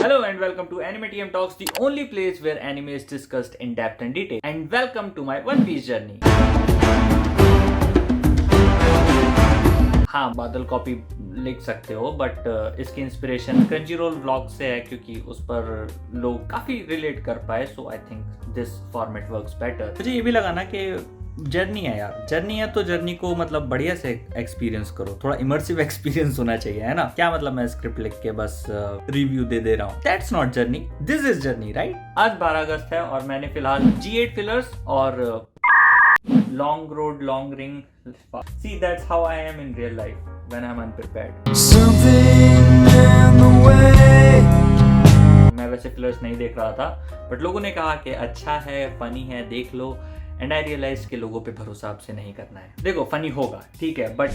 Hello and welcome to Anime TM Talks, the only place where anime is discussed in depth and detail. And welcome to my One Piece journey. हाँ, बादल copy लिख सकते हो, but इसकी inspiration Crunchyroll vlog से है क्योंकि उस पर लोग काफी रिलेट कर पाए. So I think this format works better. मुझे ये भी लगा ना कि जर्नी है यार, जर्नी है तो जर्नी को मतलब बढ़िया से एक्सपीरियंस करो. थोड़ा इमर्सिव एक्सपीरियंस होना चाहिए, है ना. क्या मतलब मैं स्क्रिप्ट लिख के बस रिव्यू दे रहा हूँ. That's not journey, this is journey, right. आज 12 अगस्त है और मैंने फिलहाल G8 फिलर्स और long road long ring. See, that's how I am in real life when I'm unprepared. Something in the way. मैं वैसे फिलर्स नहीं देख रहा था, बट लोगों ने कहा कि अच्छा है, फनी है, देख लो. एंड आई रियलाइज के लोगों पे भरोसा आपसे नहीं करना है. देखो, फनी होगा ठीक है, but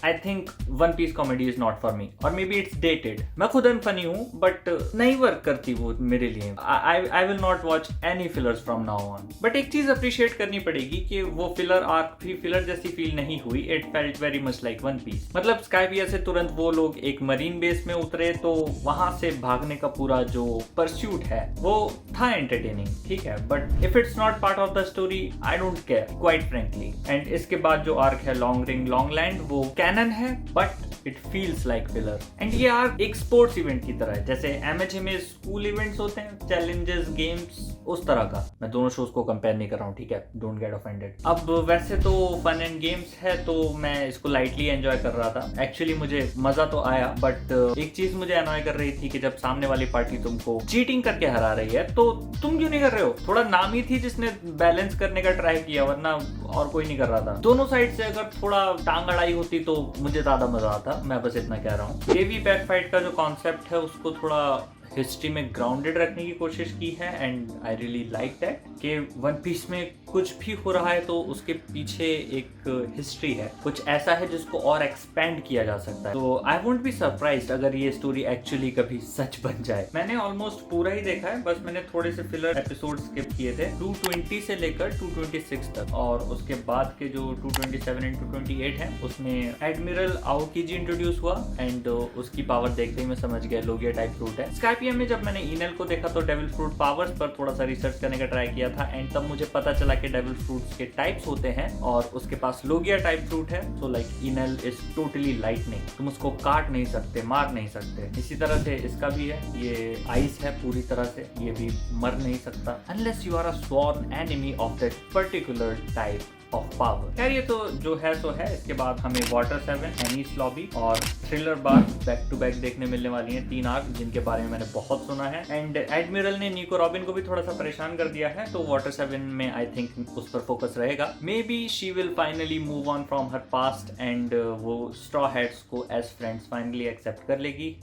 I think One Piece comedy is not for me, और मे बी इट्स डेटेड. मैं खुद अनफनी हूँ, बट नहीं वर्क करती वो मेरे लिए. I will not watch any fillers from now on. But एक चीज अप्रिशिएट करनी पड़ेगी कि वो फिलर आर्क भी फिलर जैसी फील नहीं हुई. It felt very much like One Piece. मतलब स्काईपिया से तुरंत वो लोग एक मरीन बेस में उतरे, तो वहां से भागने का पूरा जो परस्यूट है वो था एंटरटेनिंग, ठीक है. But if it's not part of the story I don't care, quite frankly. And इसके बाद जो आर्क है लॉन्ग रिंग लॉन्ग लैंड, वो कैनन है but it feels like filler. And ये आर्क एक स्पोर्ट्स इवेंट की तरह है, जैसे MHA में स्कूल इवेंट्स होते हैं, चैलेंजेस, गेम्स, उस तरह का. मैं दोनों शोज को कंपेयर नहीं कर रहा हूँ, ठीक है, डोंट गेट ऑफेंडेड. अब वैसे तो फन एंड गेम्स है, तो मैं इसको लाइटली एंजॉय कर रहा था. एक्चुअली मुझे मजा तो आया, बट एक चीज मुझे अनॉय कर रही थी कि जब सामने वाली पार्टी तुमको चीटिंग करके हरा रही है, तो तुम क्यों नहीं कर रहे हो. थोड़ा नाम ही थी जिसने बैलेंस करने का ट्राई किया, वरना और कोई नहीं कर रहा था. दोनों साइड से अगर थोड़ा टांग अड़ाई होती तो मुझे ज्यादा मजा आता. मैं बस इतना कह रहा हूँ. केवी पैक फाइट का जो कॉन्सेप्ट है उसको थोड़ा हिस्ट्री में ग्राउंडेड रखने की कोशिश की है, and I really like that कि वन पीस में कुछ भी हो रहा है तो उसके पीछे एक हिस्ट्री है, कुछ ऐसा है जिसको और एक्सपेंड किया जा सकता है. तो आई वोंट बी सरप्राइज्ड अगर ये स्टोरी एक्चुअली कभी सच बन जाए. मैंने ऑलमोस्ट पूरा ही देखा है, बस मैंने थोड़े से फिलर एपिसोड स्किप किए थे. 220 से लेकर 226 तक, और उसके बाद के जो 227 एंड 228 है उसमें एडमिरल आओकीजी इंट्रोड्यूस हुआ, एंड उसकी पावर देखते ही मैं समझ गया लोगिया टाइप फ्रूट है. स्काईपिया में जब मैंने इनल को देखा तो डेविल फ्रूट पावर्स पर थोड़ा सा रिसर्च करने का ट्राई किया था, एंड तब मुझे पता चला कि डेविल फ्रूट्स के टाइप्स होते हैं और उसके पास लोगिया टाइप फ्रूट है. सो लाइक इनल इज टोटली लाइटनिंग, तुम उसको काट नहीं सकते, मार नहीं सकते. इसी तरह से इसका भी है, ये आइस है पूरी तरह से, ये भी मर नहीं सकता unless you are a sworn enemy of that particular type of power. खैर ये तो जो है सो है. इसके बाद हमें वाटर 7, एनीस लॉबी और Thriller Bark back to back देखने मिलने वाली हैं. 3 आर्क जिनके बारे में मैंने बहुत सुना है, एंड एडमिरल ने नीको रॉबिन को भी थोड़ा सा परेशान कर दिया है, तो वाटर 7 में आई थिंक उस पर फोकस रहेगा. May be she will finally move on from her past, and वो स्ट्रॉ हैट्स को एज फ्रेंड्स फाइनली एक्सेप्ट कर लेगी,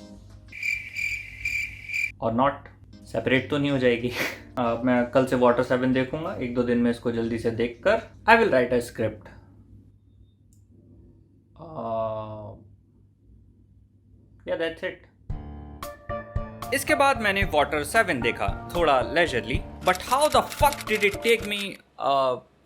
और नॉट सेपरेट तो नहीं हो जाएगी. मैं कल से वाटर 7 देखूंगा, 1-2 दिन में इसको जल्दी से देखकर I will write a script. Yeah that's it. इसके बाद मैंने वाटर 7 देखा थोड़ा leisurely, but how the fuck did it take me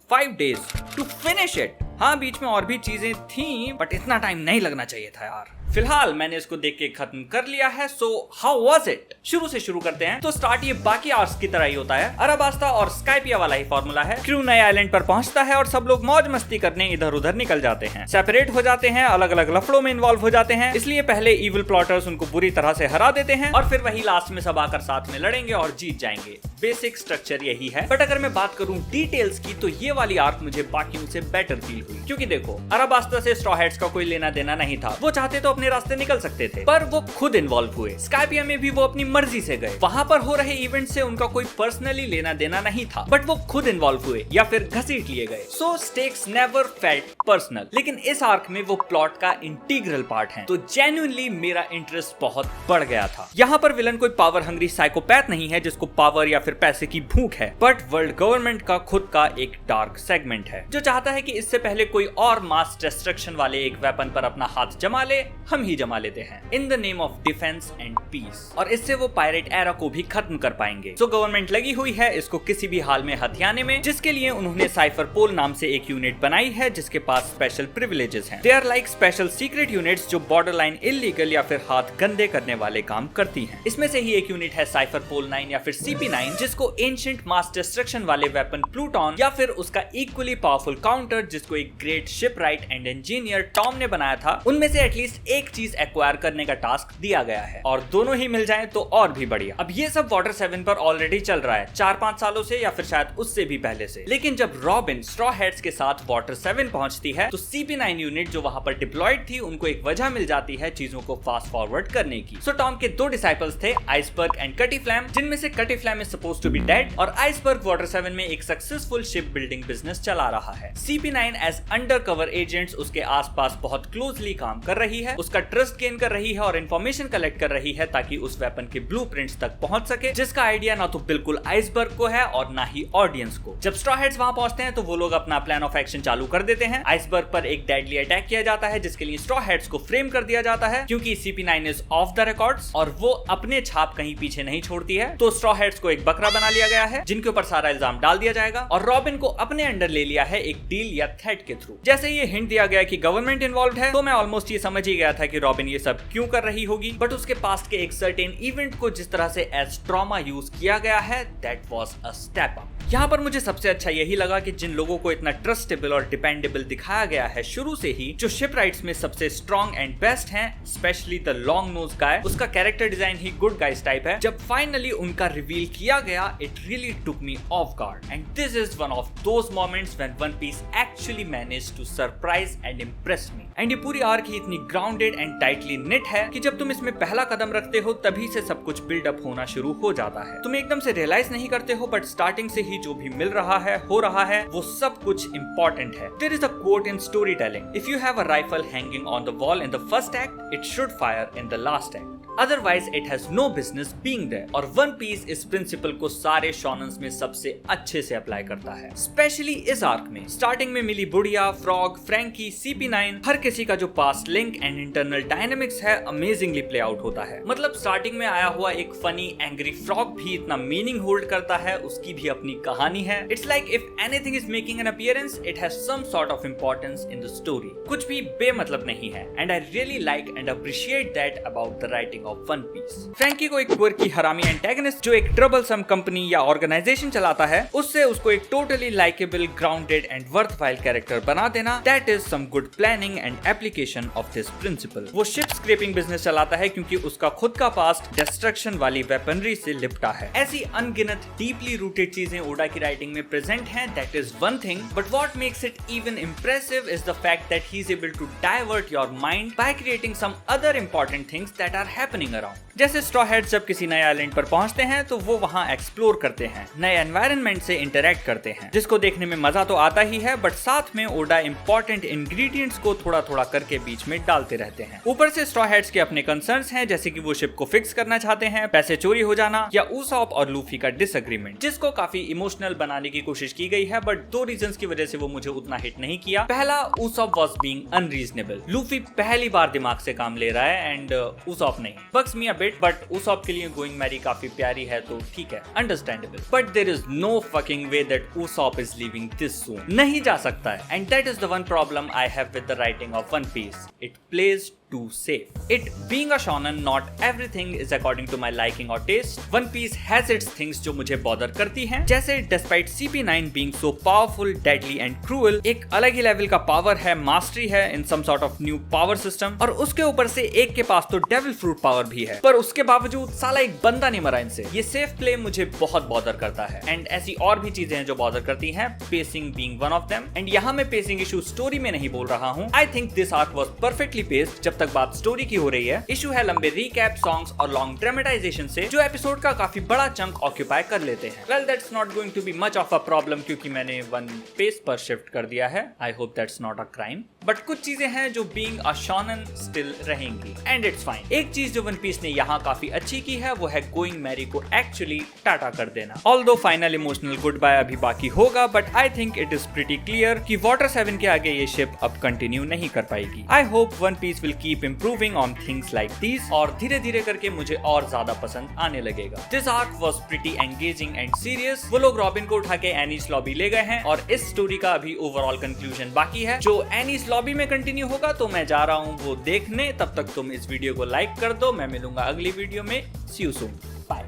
5 days to finish it. हाँ, बीच में और भी चीजें थी, बट इतना टाइम नहीं लगना चाहिए था यार. फिलहाल मैंने इसको देख के खत्म कर लिया है. So how was it? शुरू से शुरू करते हैं. तो स्टार्ट ये बाकी आर्क्स की तरह ही होता है. अराबास्ता और स्काईपिया वाला ही फॉर्मूला है. क्रू नए आइलैंड पर पहुंचता है और सब लोग मौज मस्ती करने इधर उधर निकल जाते हैं, सेपरेट हो जाते हैं, अलग अलग लफड़ों में इन्वॉल्व हो जाते हैं. इसलिए पहले इविल प्लॉटर्स उनको बुरी तरह से हरा देते हैं, और फिर वही लास्ट में सब आकर साथ में लड़ेंगे और जीत जाएंगे. बेसिक स्ट्रक्चर यही है. बट अगर मैं बात करूं डिटेल्स की, तो ये वाली आर्क मुझे बाकियों से बेटर फील हुई. क्योंकि देखो, अराबास्ता से स्ट्रॉ हैट्स का कोई लेना देना नहीं था. वो चाहते तो अपने रास्ते निकल सकते थे, पर वो खुद इन्वॉल्व हुए. स्काईपिया में भी वो अपनी मर्जी से गए. वहां पर हो रहे इवेंट से उनका कोई पर्सनली लेना देना नहीं था, बट वो खुद इन्वॉल्व हुए या फिर घसीट लिए गए. सो स्टेक्स नेवर फेल्ट पर्सनल. लेकिन इस आर्क में वो प्लॉट का इंटीग्रल पार्ट है, तो जेन्युइनली मेरा इंटरेस्ट बहुत बढ़ गया था. यहाँ पर विलन कोई पावर हंग्री साइकोपैथ नहीं है जिसको पावर या फिर पैसे की भूख है, बट वर्ल्ड गवर्नमेंट का खुद का एक डार्क सेगमेंट है जो चाहता है कि इससे पहले कोई और मास डिस्ट्रक्शन वाले एक वेपन पर अपना हाथ जमा ले, हम ही जमा लेते हैं in the name of defence and peace, और इससे वो पायरेट एरा को भी खत्म कर पाएंगे। तो गवर्नमेंट लगी हुई है इसको किसी भी हाल में हथियाने में, जिसके लिए उन्होंने साइफर पोल नाम से एक यूनिट बनाई है जिसके पास स्पेशल प्रिविलेजेस हैं। They are like special secret units जो बॉर्डर लाइन इलीगल या फिर हाथ गंदे करने वाले काम करती हैं। इसमें से ही एक यूनिट है साइफर पोल 9 या फिर CP9, जिसको एंशिएंट मास डिस्ट्रक्शन वाले वेपन प्लूटॉन या फिर उसका इक्वली पावरफुल काउंटर जिसको एक great shipwright and engineer Tom ने बनाया था, उनमें से एटलीस्ट एक चीज एक्वायर करने का टास्क दिया गया है, और दोनों ही मिल जाएं तो और भी बढ़िया। अब ये सब वाटर 7 पर ऑलरेडी चल रहा है 4-5 सालों से या फिर शायद उससे भी पहले से, लेकिन जब रॉबिन स्ट्रॉ हैट्स के साथ वाटर 7 पहुंचती है तो CP9 यूनिट जो वहां पर डिप्लॉयड थी उनको एक वजह मिल जाती है चीजों को फास्ट फॉरवर्ड करने की। सो टॉम के 2 डिसाइपल्स थे, आइसबर्ग एंड कटी फ्लैम, जिनमें से Cutty Flam is supposed to be dead और आइसबर्ग वाटर 7 में एक सक्सेसफुल शिप बिल्डिंग बिजनेस चला रहा है। CP9 एज अंडरकवर एजेंट्स उसके आसपास बहुत क्लोजली काम कर रही है, उसका ट्रस्ट गेन कर रही है और इंफॉर्मेशन कलेक्ट कर रही है ताकि उस वेपन के ब्लूप्रिंट्स तक पहुंच सके, जिसका आइडिया ना तो बिल्कुल आइसबर्ग को है और ना ही ऑडियंस को। जब स्ट्रॉ हैट्स वहां पहुंचते हैं तो वो लोग अपना प्लान ऑफ एक्शन चालू कर देते हैं। आइसबर्ग पर एक डेडली अटैक किया जाता है जिसके लिए स्ट्रॉ हैट्स को फ्रेम कर दिया जाता है क्योंकि CP9 is of the records और वो अपने छाप कहीं पीछे नहीं छोड़ती है। तो स्ट्रॉ हैट्स को एक बकरा बना लिया गया है जिनके ऊपर सारा इल्जाम डाल दिया जाएगा और रॉबिन को अपने अंडर ले लिया है एक डील या थ्रेट के थ्रू। जैसे ये हिंट दिया गया कि गवर्नमेंट इन्वॉल्व है तो मैं ऑलमोस्ट ये समझ ही गया था कि रॉबिन ये सब क्यों कर रही होगी, बट उसके पास्ट के एक सर्टेन इवेंट को जिस तरह से एज ट्रॉमा यूज किया गया है that was a step up. यहाँ पर मुझे सबसे अच्छा यही लगा कि जिन लोगों को इतना ट्रस्टेबल और डिपेंडेबल दिखाया गया है शुरू से ही, जो शिपराइट्स में सबसे स्ट्रॉन्ग एंड बेस्ट हैं, specially the long nose guy, उसका कैरेक्टर डिजाइन ही गुड गाइस टाइप है। जब फाइनली उनका रिवील किया गया it really took me off guard and this is one of those moments when One Piece actually managed to surprise and impress me. And ये पूरी arc ही इतनी grounded and tightly knit है कि जब तुम इसमें पहला कदम रखते हो तभी से सब कुछ बिल्डअप होना शुरू हो जाता है। तुम एकदम से रियलाइज नहीं करते हो बट स्टार्टिंग से ही जो भी मिल रहा है हो रहा है वो सब कुछ इंपॉर्टेंट है। There is a quote in story telling, if you have a rifle hanging on the wall in the first act it should fire in the last act, otherwise it has no business being there। और One Piece इस principle को सारे शॉनन्स में सबसे अच्छे से apply करता है, स्पेशली इस आर्क में। स्टार्टिंग में मिली बुढ़िया, फ्रॉग, फ्रैंकी, CP9, हर किसी का जो past link and internal dynamics है अमेजिंगली प्ले आउट होता है। मतलब स्टार्टिंग में आया हुआ एक फनी एंग्री फ्रॉग भी इतना मीनिंग होल्ड करता है, उसकी भी अपनी कहानी है। It's like if anything is making an appearance it has some sort of importance in the story, कुछ भी बेमतलब नहीं है and I really like and appreciate that about the writing of one Piece. Franky को एक quirky हरामी antagonist जो एक ट्रबलसम कंपनी या ऑर्गेनाइजेशन चलाता है उससे उसको एक totally likeable, grounded and worthwhile character बना देना, that is some good planning and application of this principle. वो शिप स्क्रैपिंग बिजनेस चलाता है क्योंकि उसका खुद का पास्ट डिस्ट्रक्शन वाली वेपनरी से लिपटा है। ऐसी अनगिनत डीपली रूटेड चीजें ओडा की राइटिंग में प्रेजेंट हैं, that is one thing, but what makes it even impressive is the fact that he is able to divert your mind by creating some other important things that are happening around. जैसे Straw Hats जब किसी नए island पर पहुंचते हैं तो वो वहां एक्सप्लोर करते हैं, नए एनवायरनमेंट से इंटरेक्ट करते हैं, जिसको देखने में मजा तो आता ही है बट साथ में ओडा इंपॉर्टेंट इंग्रेडिएंट्स को थोड़ा थोड़ा करके बीच में डालते रहते हैं। ऊपर से स्ट्रॉ हैट्स के अपने कंसर्न्स हैं जैसे कि वो शिप को फिक्स करना चाहते हैं, पैसे चोरी हो जाना या उसॉप और लूफी का डिसएग्रीमेंट, जिसको काफी इमोशनल बनाने की कोशिश की गई है बट 2 रीजंस की वजह से वो मुझे उतना हिट नहीं किया। पहला, Usopp was being unreasonable. Luffy पहली बार दिमाग से काम ले रहा है एंड उसॉप नहीं। Bugs me a bit but Usopp के लिए गोइंग मैरी काफी प्यारी है तो ठीक है, understandable, but there is no fucking way that Usopp is leaving this soon. नहीं जा सकता है and that is the one problem I have with the writing of one piece, it plays too safe. It being a shonen, not everything is according to my liking or taste. One Piece has its things जो मुझे bother करती हैं, जैसे despite CP9 being so powerful, deadly and cruel, एक अलग ही level का power है, mastery है in some sort of new power system, और उसके ऊपर से एक के पास तो डेविल फ्रूट पावर भी है, पर उसके बावजूद साला एक बंदा नहीं मरा इनसे। ये सेफ प्ले मुझे बहुत bother करता है एंड ऐसी और भी चीजें हैं जो bother करती हैं, pacing being one of them, and यहाँ मैं pacing issue स्टोरी में नहीं बोल रहा हूँ। I think this arc was perfectly paced जब तक बात स्टोरी की हो रही है। इशू है लंबे रीकैप, सॉन्ग्स और लॉन्ग ड्रामेटाइजेशन से जो एपिसोड का काफी बड़ा चंक ऑक्यूपाई कर लेते हैं। Well that's not going to be much of a problem क्योंकि मैंने वन पेस पर शिफ्ट कर दिया है। I hope that's not a crime but कुछ चीजें हैं जो बीइंग अ शोनन स्टिल रहेंगी एंड इट्स फाइन। एक चीज जो वन पीस ने यहाँ काफी अच्छी की है वो है गोइंग मैरी को एक्चुअली टाटा कर देना। Although final emotional goodbye अभी बाकी होगा, but I think it is pretty clear कि वाटर 7 के आगे ये शिप अब कंटिन्यू नहीं कर पाएगी। I hope One Piece will keep improving on things like this और धीरे धीरे करके मुझे और ज्यादा पसंद आने लगेगा। This arc was pretty engaging and serious. वो लोग रॉबिन को उठा के एनीस लॉबी ले गए हैं और इस स्टोरी का अभी ओवरऑल कंक्लूजन बाकी है जो एनीस लॉबी में कंटिन्यू होगा, तो मैं जा रहा हूँ वो देखने। तब तक तुम इस वीडियो को लाइक कर दो। मैं मिलूंगा अगली वीडियो में। सी यू सून, बाय।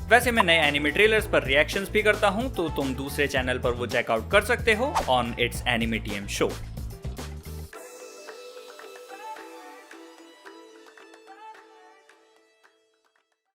वैसे मैं नए एनिमे ट्रेलर्स पर रिएक्शंस भी करता हूँ, तो तुम दूसरे चैनल पर वो चेकआउट कर सकते हो on it's anime TM show.